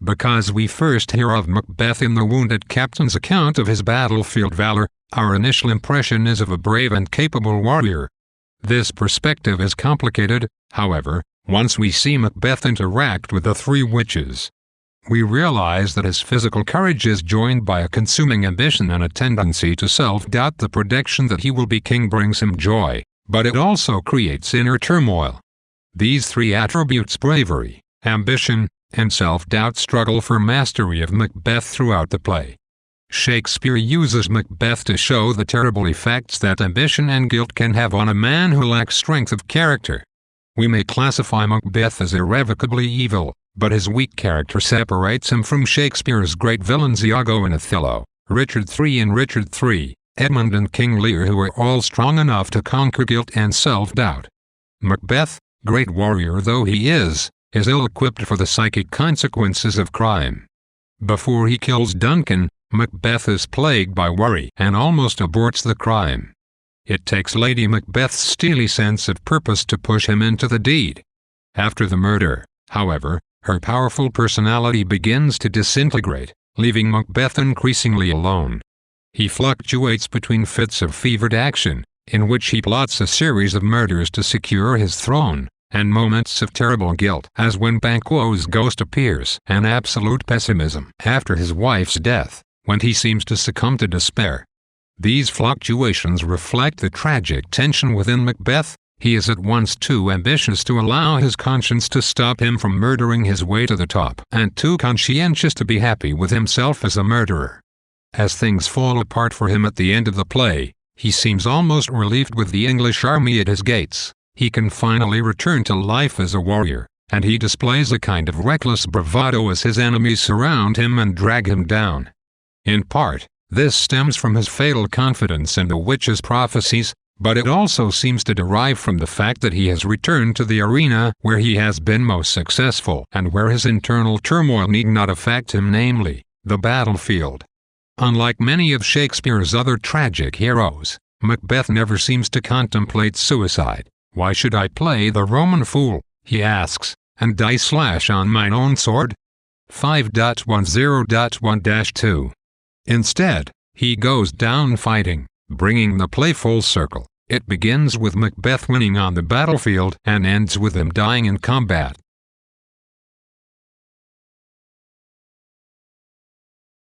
Because we first hear of Macbeth in the wounded captain's account of his battlefield valor, our initial impression is of a brave and capable warrior. This perspective is complicated, however, once we see Macbeth interact with the three witches. We realize that his physical courage is joined by a consuming ambition and a tendency to self-doubt. The prediction that he will be king brings him joy, but it also creates inner turmoil. These three attributes, bravery, ambition, and self-doubt, struggle for mastery of Macbeth throughout the play. Shakespeare uses Macbeth to show the terrible effects that ambition and guilt can have on a man who lacks strength of character. We may classify Macbeth as irrevocably evil, but his weak character separates him from Shakespeare's great villains Iago and Othello, Richard III and Richard III, Edmund and King Lear, who are all strong enough to conquer guilt and self-doubt. Macbeth, great warrior though he is ill-equipped for the psychic consequences of crime. Before he kills Duncan, Macbeth is plagued by worry and almost aborts the crime. It takes Lady Macbeth's steely sense of purpose to push him into the deed. After the murder, however, her powerful personality begins to disintegrate, leaving Macbeth increasingly alone. He fluctuates between fits of fevered action, in which he plots a series of murders to secure his throne, and moments of terrible guilt, as when Banquo's ghost appears, and absolute pessimism after his wife's death, when he seems to succumb to despair. These fluctuations reflect the tragic tension within Macbeth. He is at once too ambitious to allow his conscience to stop him from murdering his way to the top, and too conscientious to be happy with himself as a murderer. As things fall apart for him at the end of the play, he seems almost relieved with the English army at his gates. He can finally return to life as a warrior, and he displays a kind of reckless bravado as his enemies surround him and drag him down. In part, this stems from his fatal confidence in the witches' prophecies, but it also seems to derive from the fact that he has returned to the arena where he has been most successful and where his internal turmoil need not affect him, namely, the battlefield. Unlike many of Shakespeare's other tragic heroes, Macbeth never seems to contemplate suicide. "Why should I play the Roman fool," he asks, "and die slash on mine own sword?" 5.10.1-2. Instead, he goes down fighting, bringing the play full circle. It begins with Macbeth winning on the battlefield and ends with him dying in combat.